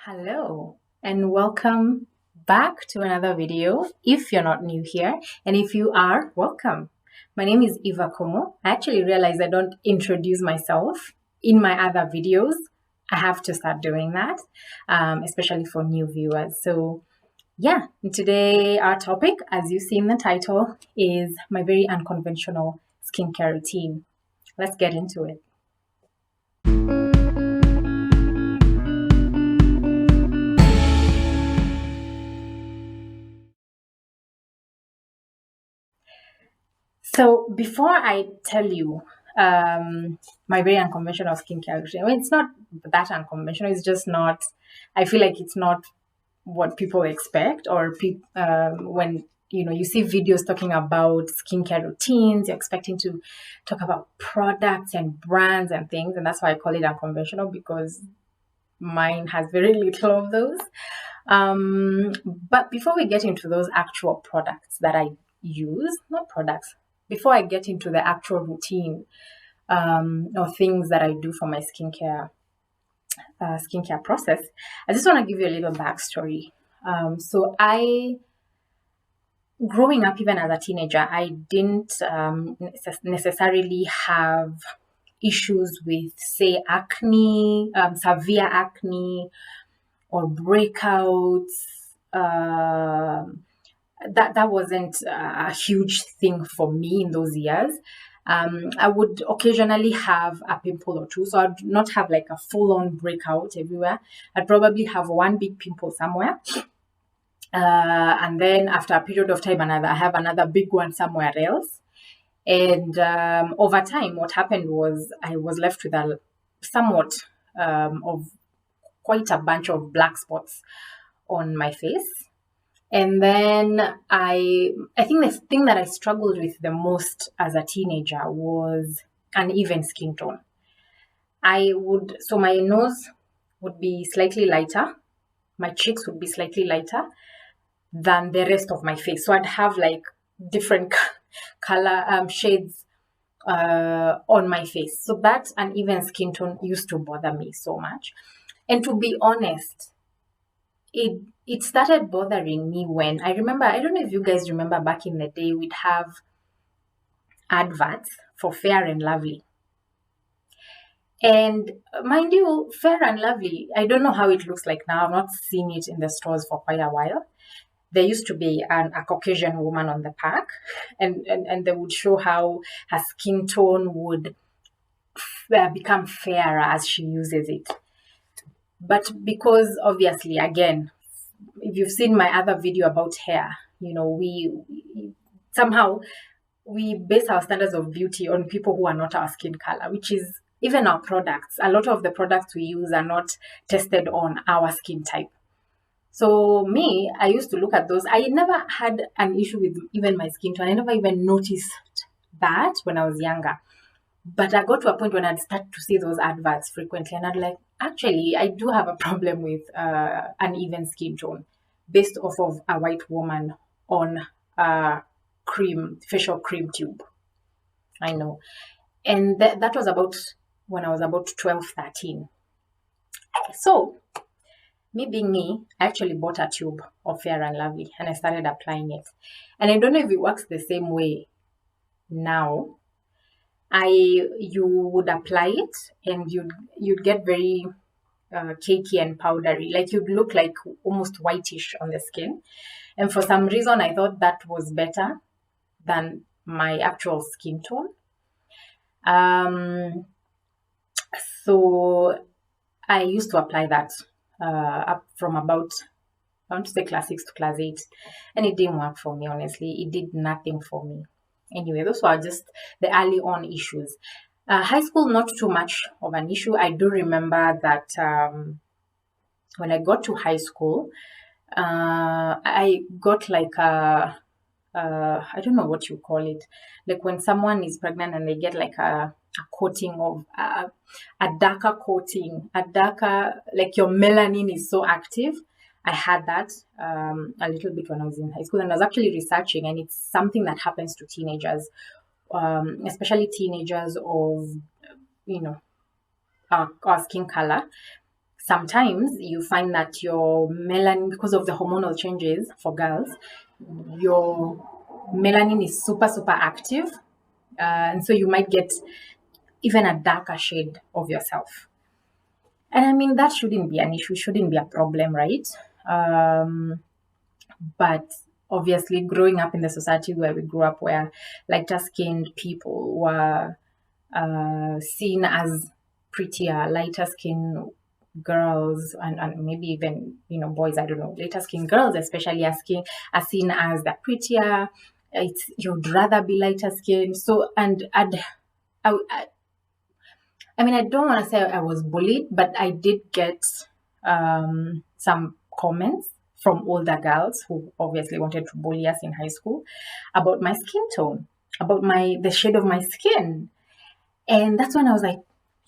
Hello and welcome back to another video if you're not new here, and if you are, welcome. My name is Eva Como. I actually realized I don't introduce myself in my other videos. I have to start doing that, especially for new viewers. So yeah, today our topic, as you see in the title, is my very unconventional skincare routine. Let's get into it. So before I tell you my very unconventional skincare routine, I mean, it's not that unconventional. It's just not. I feel like it's not what people expect, or when you see videos talking about skincare routines, you're expecting to talk about products and brands and things, and that's why I call it unconventional, because mine has very little of those. But before we get into those actual products that I use, not products, before I get into the actual routine or things that I do for my skincare process, I just want to give you a little backstory. So growing up, even as a teenager, I didn't necessarily have issues with, say, acne, severe acne, or breakouts. That wasn't a huge thing for me in those years. I would occasionally have a pimple or two, so I'd not have like a full-on breakout everywhere. I'd probably have one big pimple somewhere, and then after a period of time, I have another big one somewhere else. And over time, what happened was I was left with a somewhat of quite a bunch of black spots on my face. And then I think the thing that I struggled with the most as a teenager was uneven skin tone. So my nose would be slightly lighter, my cheeks would be slightly lighter than the rest of my face. So I'd have like different color shades on my face. So that uneven skin tone used to bother me so much. And to be honest, it started bothering me when I remember, I don't know if you guys remember back in the day, we'd have adverts for Fair and Lovely. And mind you, Fair and Lovely, I don't know how it looks like now. I've not seen it in the stores for quite a while. There used to be a Caucasian woman on the pack, and they would show how her skin tone would become fairer as she uses it. But because obviously, again, if you've seen my other video about hair, we somehow we base our standards of beauty on people who are not our skin color, which is even our products. A lot of the products we use are not tested on our skin type. So me, I used to look at those. I never had an issue with even my skin tone. I never even noticed that when I was younger. But I got to a point when I'd start to see those adverts frequently, and I'd like, actually, I do have a problem with uneven skin tone based off of a white woman on a facial cream tube. I know. And that was about when I was about 12, 13. So, me being me, I actually bought a tube of Fair and Lovely and I started applying it. And I don't know if it works the same way now. You would apply it and you'd get very cakey and powdery, like you'd look like almost whitish on the skin. And for some reason, I thought that was better than my actual skin tone. So I used to apply that up from about, I want to say class 6 to class 8, and it didn't work for me, honestly. It did nothing for me. Anyway, those were just the early on issues. High school, not too much of an issue. I do remember that when I got to high school, I got like I don't know what you call it, like when someone is pregnant and they get like a coating of a darker coating, like your melanin is so active. I had that a little bit when I was in high school, and I was actually researching, and it's something that happens to teenagers, especially teenagers of, our skin color. sometimes you find that your melanin, because of the hormonal changes for girls, your melanin is super, super active. And so you might get even a darker shade of yourself. And I mean, that shouldn't be an issue, shouldn't be a problem, right? But obviously, growing up in the society where we grew up, where lighter skinned people were seen as prettier, lighter skin girls, and maybe even, boys, I don't know, lighter skin girls especially are seen as the prettier. You'd rather be lighter skin. So, and I mean, I don't want to say I was bullied, but I did get some comments from older girls who obviously wanted to bully us in high school about my skin tone, about the shade of my skin. And that's when I was like,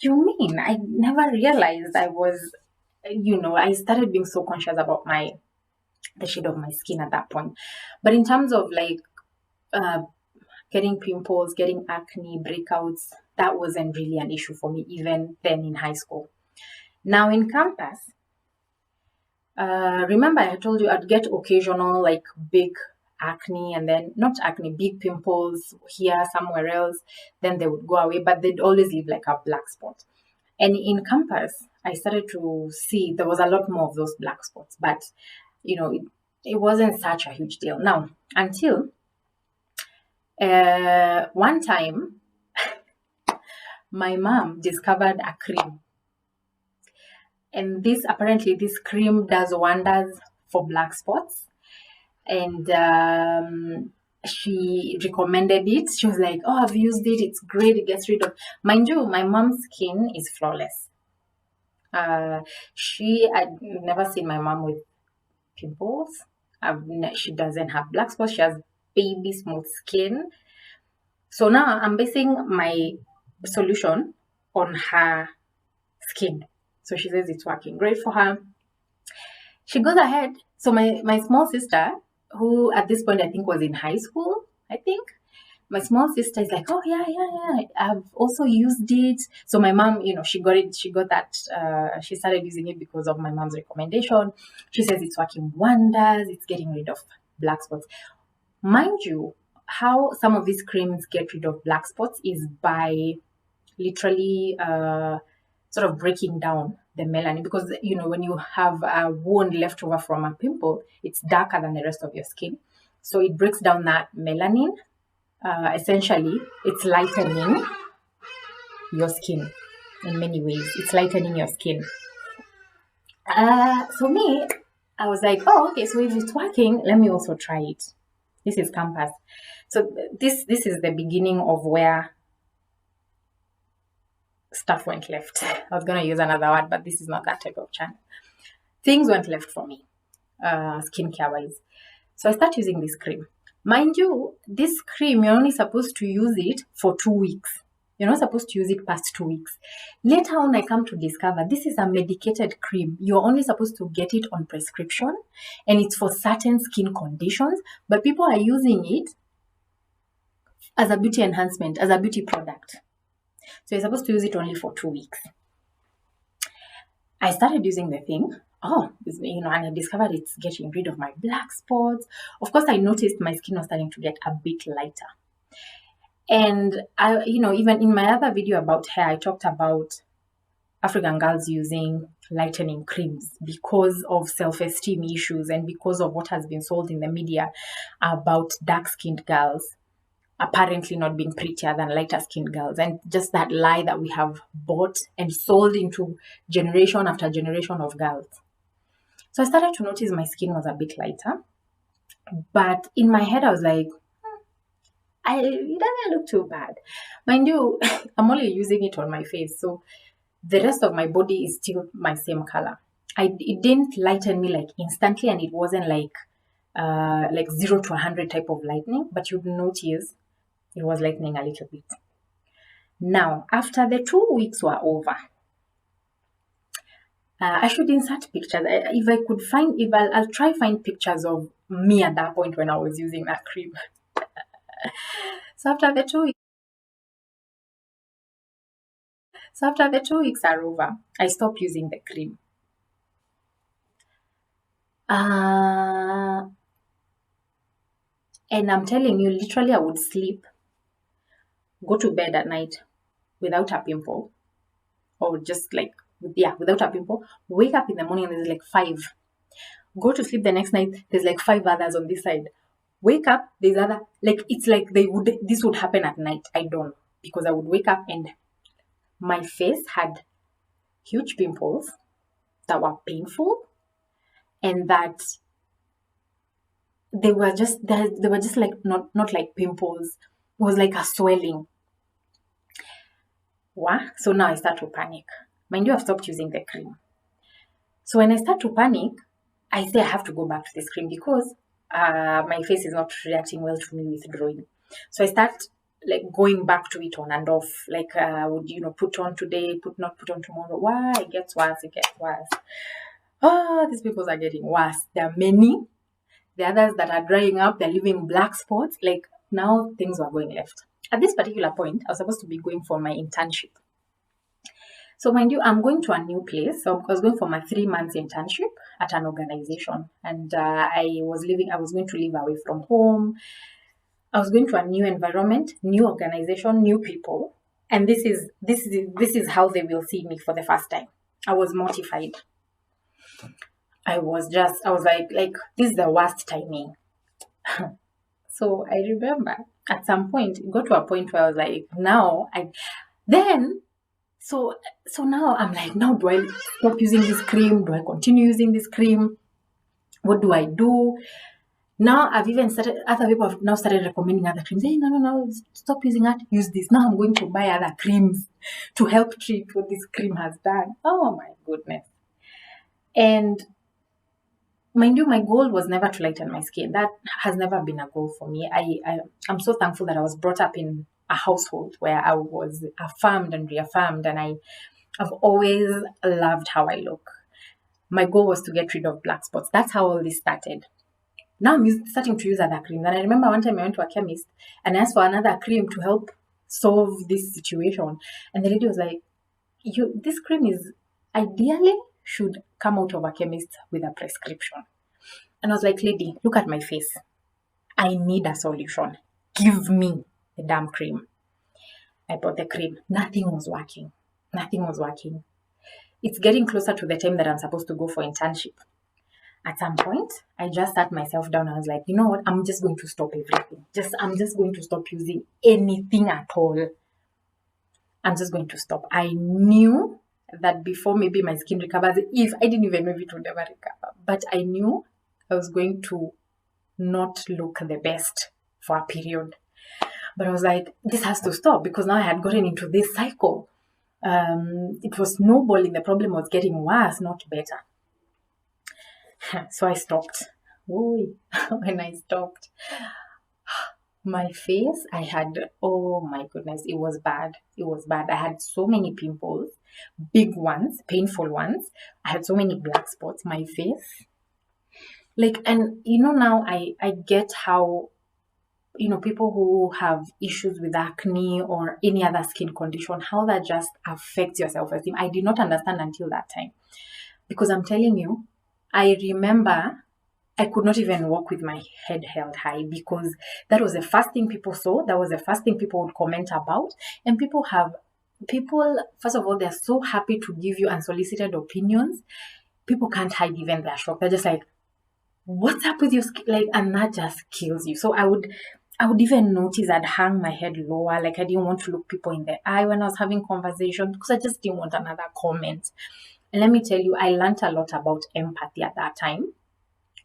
you mean? I never realized I was, I started being so conscious about the shade of my skin at that point. But in terms of like uh, getting pimples, getting acne, breakouts, that wasn't really an issue for me even then in high school. Now in campus, remember I told you I'd get occasional like big acne, and then not acne, big pimples here, somewhere else. Then they would go away, but they'd always leave like a black spot. And in campus, I started to see there was a lot more of those black spots, but it wasn't such a huge deal. Now, until one time, my mom discovered a cream, and this cream does wonders for black spots. And she recommended it. She was like, "Oh, I've used it. It's great. It gets rid of." Mind you, my mom's skin is flawless. I'd never seen my mom with pimples. She doesn't have black spots. She has baby smooth skin. So now I'm basing my solution on her skin. So she says it's working great for her. She goes ahead. So my small sister, who at this point I think was in high school, I think, my small sister is like, "Oh yeah, yeah, yeah, I've also used it." So my mom, she got it. She got that. She started using it because of my mom's recommendation. She says it's working wonders. It's getting rid of black spots. Mind you, how some of these creams get rid of black spots is by literally sort of breaking down the melanin, because when you have a wound left over from a pimple, it's darker than the rest of your skin. So it breaks down that melanin. Essentially, it's lightening your skin in many ways. It's lightening your skin. So me, I was like, "Oh, okay. So if it's working, let me also try it." This is campus. So this is the beginning of where stuff went left. I was gonna use another word, but this is not that type of channel. Things went left for me, skincare wise. So I start using this cream. Mind you, this cream, you're only supposed to use it for 2 weeks. You're not supposed to use it past 2 weeks. Later on, I come to discover this is a medicated cream. You're only supposed to get it on prescription, and it's for certain skin conditions, but people are using it as a beauty enhancement, as a beauty product. So you're supposed to use it only for 2 weeks. I started using the thing. And I discovered it's getting rid of my black spots. Of course, I noticed my skin was starting to get a bit lighter. And even in my other video about hair, I talked about African girls using lightening creams because of self-esteem issues and because of what has been sold in the media about dark-skinned girls apparently not being prettier than lighter skinned girls, and just that lie that we have bought and sold into generation after generation of girls. So I started to notice my skin was a bit lighter, but in my head I was like, it doesn't look too bad. Mind you, I'm only using it on my face, so the rest of my body is still my same color. It didn't lighten me like instantly, and it wasn't like 0 to 100 type of lightening, but you'd notice it was lightening a little bit. Now, after the 2 weeks were over, I should insert pictures. If I could find, I'll try find pictures of me at that point when I was using that cream. So after the 2 weeks are over, I stopped using the cream. Uh, and I'm telling you, literally, I would sleep, go to bed at night without a pimple, or just like, yeah, without a pimple. Wake up in the morning and there's like five. Go to sleep the next night, there's like five others on this side. Wake up, there's other, like, it's like this would happen at night. I don't, because I would wake up and my face had huge pimples that were painful, and that they were just like not like pimples. It was like a swelling. Wow. So now I start to panic. Mind you, I've stopped using the cream. So when I start to panic, I say I have to go back to this cream because my face is not reacting well to me withdrawing. So I start like going back to it on and off. Like would put on today, not put on tomorrow. Why? It gets worse. It gets worse. Oh, these pimples are getting worse. There are many. The others that are drying up, they're leaving black spots. Like now things were going left. At this particular point, I was supposed to be going for my internship. So mind you, I'm going to a new place. So I was going for my 3 months internship at an organization, and I was going to live away from home. I was going to a new environment, new organization, new people, and this is how they will see me for the first time. I was mortified. I was like, this is the worst timing. So I remember at some point, it got to a point where I was like, then so now I'm like, now do I stop using this cream? Do I continue using this cream? What do I do? Now I've even started, other people have now started recommending other creams. Hey, no, stop using that, use this. Now I'm going to buy other creams to help treat what this cream has done. Oh my goodness. And mind you, my goal was never to lighten my skin. That has never been a goal for me. I'm so thankful that I was brought up in a household where I was affirmed and reaffirmed, and I've always loved how I look. My goal was to get rid of black spots. That's how all this started. Now I'm starting to use other creams. And I remember one time I went to a chemist and asked for another cream to help solve this situation. And the lady was like, this cream is ideally should come out of a chemist with a prescription. And I was like, lady, look at my face. I need a solution. Give me the damn cream. I bought the cream. Nothing was working. It's getting closer to the time that I'm supposed to go for internship. At some point, I just sat myself down. I was like, you know what? I'm just going to stop everything. I'm just going to stop using anything at all. I'm just going to stop. I knew that before maybe my skin recovers, if I didn't even know if it would ever recover, but I knew I was going to not look the best for a period. But I was like, this has to stop, because now I had gotten into this cycle. It was snowballing. The problem was getting worse, not better. So I stopped. When I stopped, my face, oh my goodness, it was bad. I had so many pimples, big ones, painful ones. I had so many black spots. My face, and now I get how, people who have issues with acne or any other skin condition, how that just affects your self-esteem. I did not understand until that time, because I'm telling you, I remember I could not even walk with my head held high, because that was the first thing people saw. That was the first thing people would comment about. And people, first of all, they're so happy to give you unsolicited opinions. People can't hide even their shock. They're just like, what's up with your skin? And that just kills you. So I would even notice I'd hang my head lower. I didn't want to look people in the eye when I was having conversation, because I just didn't want another comment. And let me tell you, I learned a lot about empathy at that time.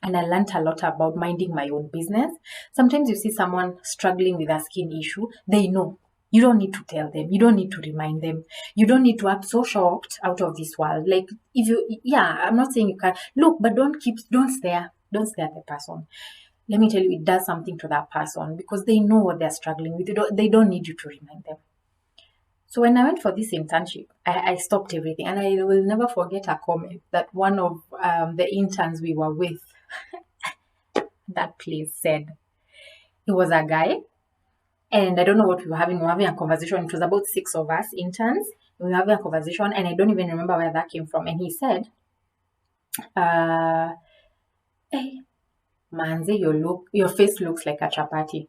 And I learned a lot about minding my own business. Sometimes you see someone struggling with a skin issue, they know. You don't need to tell them. You don't need to remind them. You don't need to act so shocked out of this world. I'm not saying you can't. Look, but don't stare. Don't stare at the person. Let me tell you, it does something to that person, because they know what they're struggling with. They don't need you to remind them. So when I went for this internship, I stopped everything. And I will never forget a comment that one of the interns we were with that place said. He was a guy, and I don't know what we were having. We were having a conversation. It was about 6 of us interns. We were having a conversation, and I don't even remember where that came from. And he said, Hey, manze, your face looks like a chapati.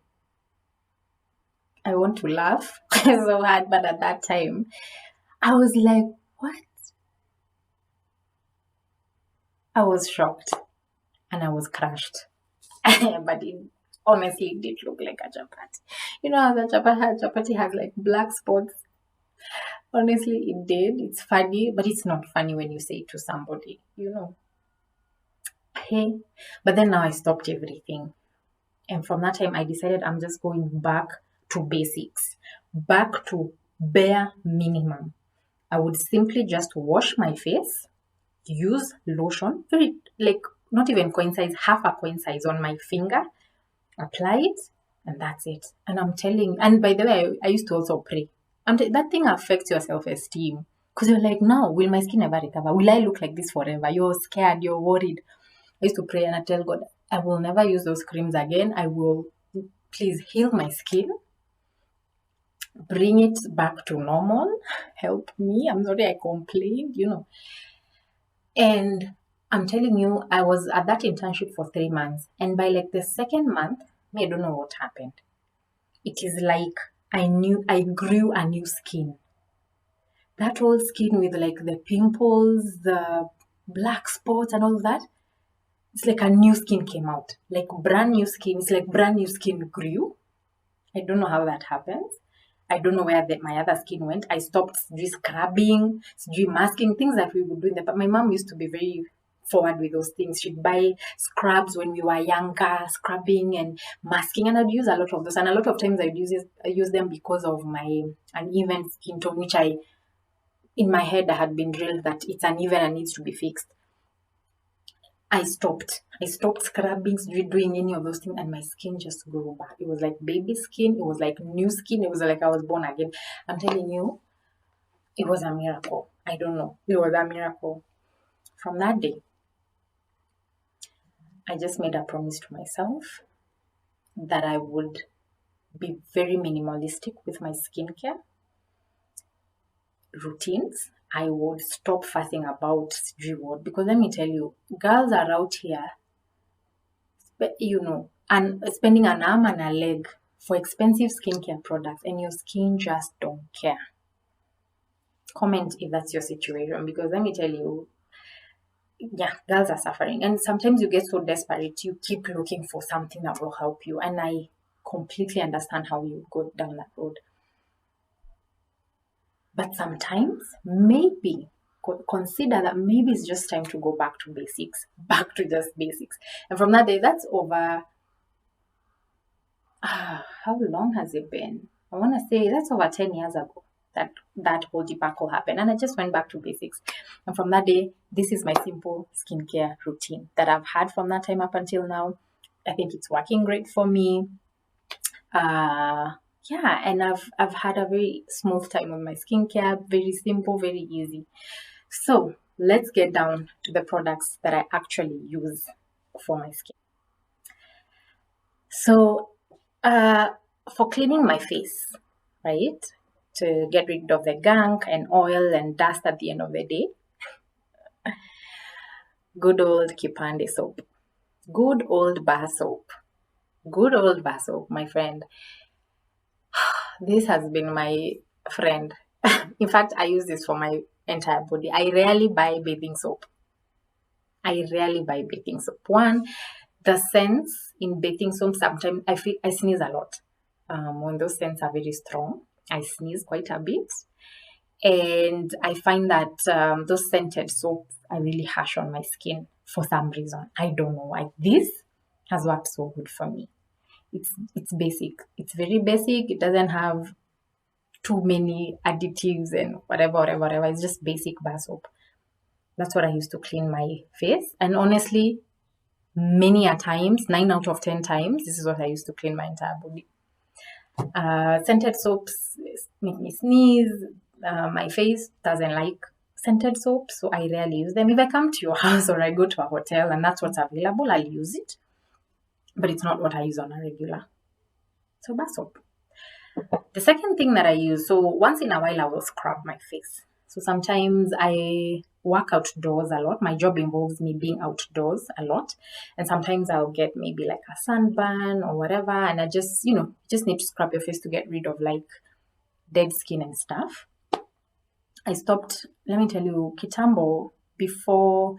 I want to laugh so hard, but at that time, I was like, what? I was shocked and I was crushed. But it honestly did look like a chapati. You know how the chapati has like black spots? Honestly, it did. It's funny, but it's not funny when you say it to somebody, you know. Hey, but then now I stopped everything. And from that time, I decided I'm just going back to basics, back to bare minimum. I would simply just wash my face, use lotion, very like not even coin size, half a coin size on my finger, apply it, and that's it. And I'm telling, and by the way, I used to also pray. That thing affects your self esteem because you're like, no, will my skin ever recover? Will I look like this forever? You're scared, you're worried. I used to pray and I tell God, I will never use those creams again. I will please heal my skin, bring it back to normal, help me. I'm sorry I complained, you know. And I'm telling you, I was at that internship for 3 months. And by like the second month, I don't know what happened. It is like I grew a new skin. That old skin with like the pimples, the black spots and all that, it's like a new skin came out. Like brand new skin. It's like brand new skin grew. I don't know how that happens. I don't know where my other skin went. I stopped scrubbing, masking, things that we would do in the past. My mom used to be very forward with those things. She'd buy scrubs when we were younger, scrubbing and masking, and I'd use a lot of those. And a lot of times I use them because of my uneven skin tone, which in my head I had been drilled that it's uneven and needs to be fixed. I stopped. I stopped scrubbing, doing any of those things, and my skin just grew back. It was like baby skin. It was like new skin. It was like I was born again. I'm telling you, it was a miracle. I don't know. It was a miracle. From that day, I just made a promise to myself that I would be very minimalistic with my skincare routines. I would stop fussing about reward because let me tell you, girls are out here, you know, and spending an arm and a leg for expensive skincare products, and your skin just don't care. Comment if that's your situation because let me tell you, yeah, girls are suffering, and sometimes you get so desperate, you keep looking for something that will help you, and I completely understand how you go down that road. But sometimes, maybe consider that maybe it's just time to go back to basics, back to just basics. And from that day, that's over. How long has it been? I want to say that's over 10 years ago that whole debacle happened. And I just went back to basics. And from that day, this is my simple skincare routine that I've had from that time up until now. I think it's working great for me. Yeah, and I've had a very smooth time with my skincare, very simple, very easy. So let's get down to the products that I actually use for my skin. So for cleaning my face, right, to get rid of the gunk and oil and dust at the end of the day, good old Kipande soap, good old bar soap, good old bar soap, my friend. This has been my friend. In fact, I use this for my entire body. I rarely buy bathing soap. I rarely buy bathing soap. One, the scents in bathing soap, sometimes I sneeze a lot. When those scents are very strong, I sneeze quite a bit. And I find that those scented soaps are really harsh on my skin for some reason. I don't know why. This has worked so good for me. It's basic. It's very basic. It doesn't have too many additives and whatever. It's just basic bar soap. That's what I use to clean my face. And honestly, many a times, 9 out of 10 times, this is what I use to clean my entire body. Scented soaps make me sneeze. My face doesn't like scented soap, so I rarely use them. If I come to your house or I go to a hotel and that's what's available, I'll use it. But it's not what I use on a regular. So bar soap. The second thing that I use, so once in a while I will scrub my face. So sometimes I work outdoors a lot. My job involves me being outdoors a lot. And sometimes I'll get maybe like a sunburn or whatever. And I just, just need to scrub your face to get rid of like dead skin and stuff. I stopped, let me tell you, kitambo, before,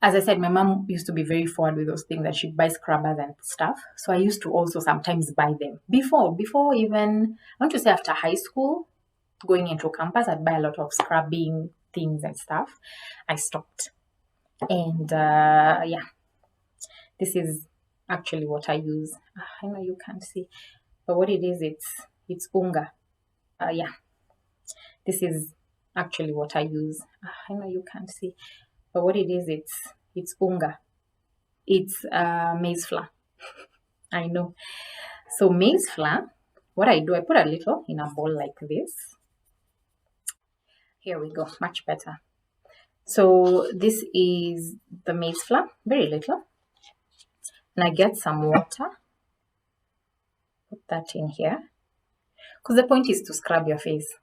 as I said, my mom used to be very forward with those things that she'd buy scrubbers and stuff. So I used to also sometimes buy them. Before even, I want to say after high school, going into campus, I'd buy a lot of scrubbing things and stuff. I stopped. And yeah, this is actually what I use. I know you can't see, but what it is, it's unga. Yeah, this is actually what I use. I know you can't see, but what it is, it's unga. It's maize flour. I know. So maize flour, what I do, I put a little in a bowl like this. Here we go, much better. So this is the maize flour, very little. And I get some water, put that in here. Because the point is to scrub your face.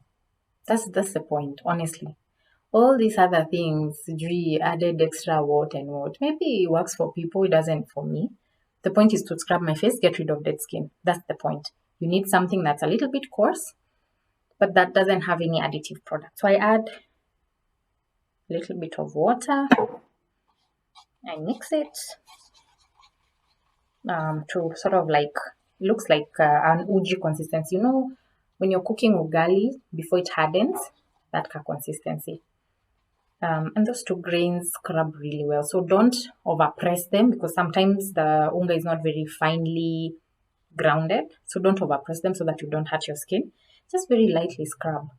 That's the point, honestly. All these other things, added extra what and what, maybe it works for people, it doesn't for me. The point is to scrub my face, get rid of dead skin. That's the point. You need something that's a little bit coarse, but that doesn't have any additive product. So I add a little bit of water. I mix it to sort of like, looks like an uji consistency. You know, when you're cooking ugali, before it hardens, that consistency. And those two grains scrub really well. So don't overpress them, because sometimes the unga is not very finely grounded. So don't overpress them so that you don't hurt your skin. Just very lightly scrub.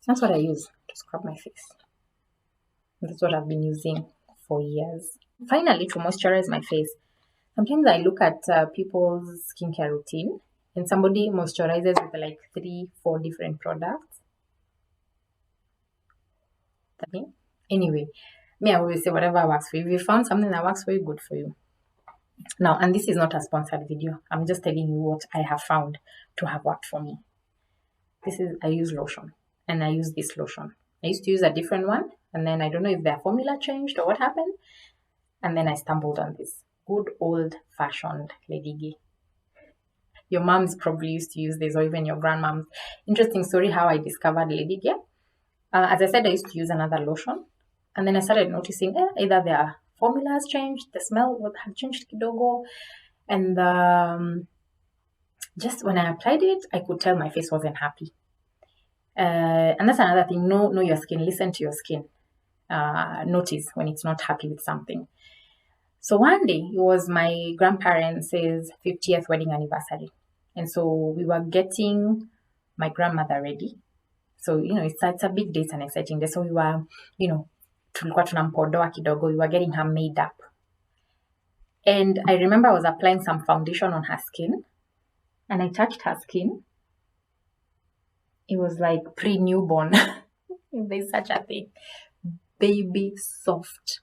That's what I use to scrub my face. That's what I've been using for years. Finally, to moisturize my face, sometimes I look at people's skincare routine, and somebody moisturizes with like 3-4 different products. Anyway, me, I always say whatever works for you. If you found something that works for you, good for you. Now, and this is not a sponsored video. I'm just telling you what I have found to have worked for me. I use lotion, and I use this lotion. I used to use a different one, and then I don't know if their formula changed or what happened. And then I stumbled on this good old-fashioned Lady Gay. Your moms probably used to use this, or even your grandmoms. Interesting story how I discovered Lady Gay. As I said, I used to use another lotion, and then I started noticing either their formula has changed, the smell had changed kidogo, and just when I applied it, I could tell my face wasn't happy. And that's another thing. Know your skin. Listen to your skin. Notice when it's not happy with something. So one day, it was my grandparents' 50th wedding anniversary. And so we were getting my grandmother ready. So, it's a big day, it's an exciting day. So we were, tulikuwa tunampodoa kidogo, we were getting her made up. And I remember I was applying some foundation on her skin, and I touched her skin. It was like pre-newborn, if there's such a thing. Baby, soft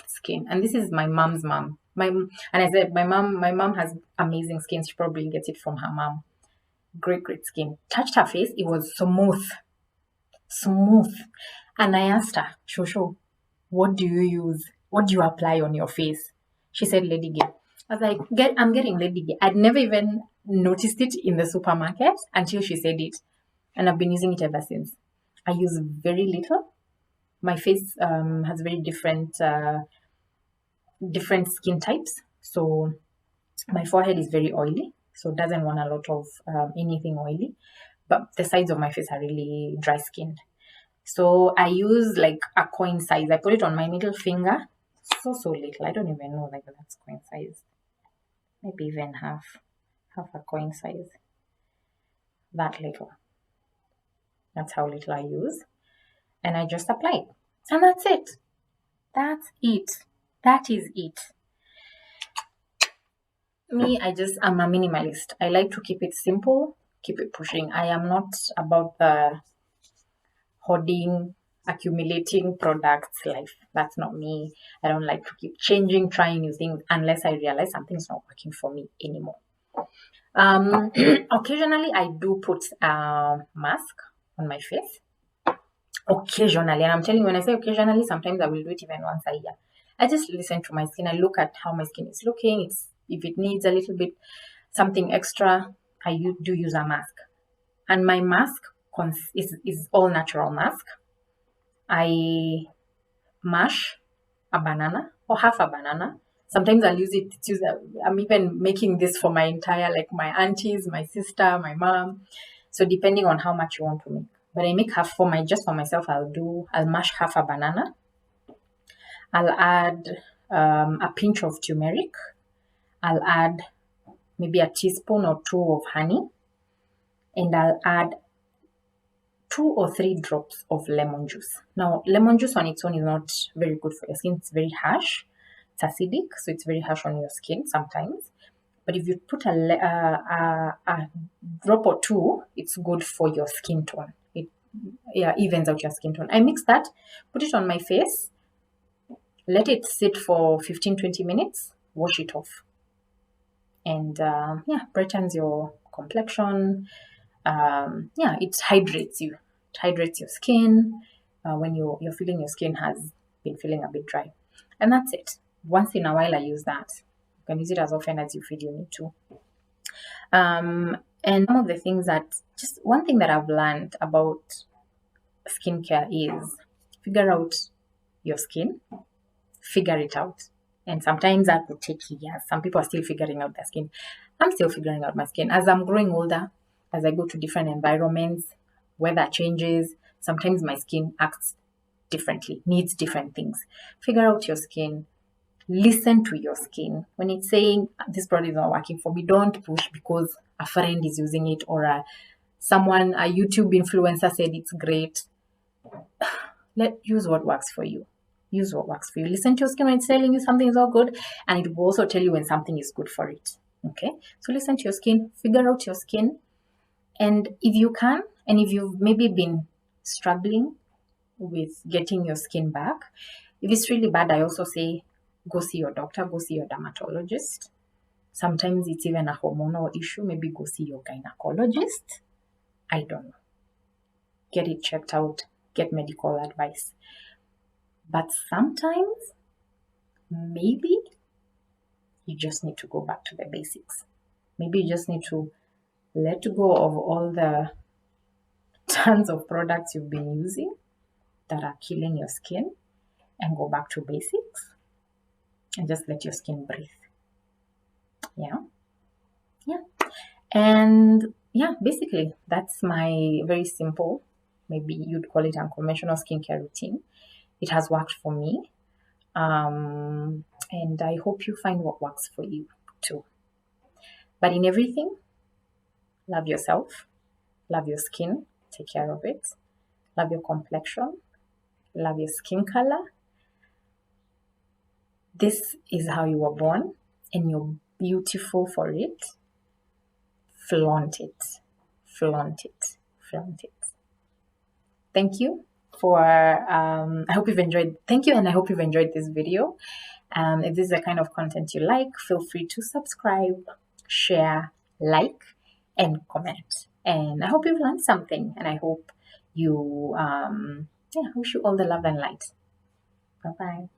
skin. And this is my mom's mom. And I said, my mom has amazing skin. She probably gets it from her mom. Great skin. Touched her face, it was smooth. And I asked her, Shosho, what do you use? What do you apply on your face? She said, Lady Gay. I was like, I'm getting Lady Gay. I'd never even noticed it in the supermarket until she said it. And I've been using it ever since. I use very little. My face has very different skin types. So my forehead is very oily, so it doesn't want a lot of anything oily. But the sides of my face are really dry skinned. So I use like a coin size. I put it on my middle finger. So little. I don't even know, like, that's coin size. Maybe even half a coin size. That little. That's how little I use. And I just apply it. And that's it. That's it. That is it. Me, I'm a minimalist. I like to keep it simple, keep it pushing. I am not about the hoarding, accumulating products life. That's not me. I don't like to keep changing, trying new things unless I realize something's not working for me anymore. Occasionally, I do put a mask on my face. occasionally. And I'm telling you, when I say occasionally, sometimes I will do it even once a year. I just listen to my skin. I look at how my skin is looking. If it needs a little bit something extra, do use a mask. And my mask is all natural mask. I mash a banana or half a banana. Sometimes I'll use it. I'm even making this for my entire, like my aunties, my sister, my mom. So depending on how much you want to make. But I make half for just for myself. I'll mash half a banana. I'll add a pinch of turmeric. I'll add maybe a teaspoon or two of honey. And I'll add 2 or 3 drops of lemon juice. Now, lemon juice on its own is not very good for your skin. It's very harsh. It's acidic, so it's very harsh on your skin sometimes. But if you put a drop or two, it's good for your skin tone. It evens out your skin tone. I mix that, put it on my face, let it sit for 15-20 minutes, wash it off. And brightens your complexion. It hydrates you. It hydrates your skin when you're feeling your skin has been feeling a bit dry. And that's it. Once in a while, I use that. You can use it as often as you feel you need to. And some of the things just one thing that I've learned about skincare is figure out your skin, figure it out. And sometimes that will take years. Some people are still figuring out their skin. I'm still figuring out my skin. As I'm growing older, as I go to different environments, weather changes, sometimes my skin acts differently, needs different things. Figure out your skin. Listen to your skin. When it's saying this product is not working for me, don't push because a friend is using it or a YouTube influencer said it's great. Use what works for you. Use what works for you. Listen to your skin when it's telling you something is all good, and it will also tell you when something is good for it. Okay? So listen to your skin, figure out your skin, and if you can, and if you've maybe been struggling with getting your skin back, if it's really bad, I also say go see your doctor, go see your dermatologist. Sometimes it's even a hormonal issue. Maybe go see your gynecologist. I don't know. Get it checked out, get medical advice. But sometimes, maybe you just need to go back to the basics. Maybe you just need to let go of all the tons of products you've been using that are killing your skin and go back to basics and just let your skin breathe. Yeah. And basically, that's my very simple, maybe you'd call it unconventional skincare routine. It has worked for me. And I hope you find what works for you too. But in everything, love yourself, love your skin, take care of it, love your complexion, love your skin color. This is how you were born, and you're beautiful for it. Flaunt it, flaunt it, flaunt it. Thank you I hope you've enjoyed. Thank you, and I hope you've enjoyed this video. If this is the kind of content you like, feel free to subscribe, share, like, and comment. And I hope you've learned something, and I hope you, wish you all the love and light. Bye-bye.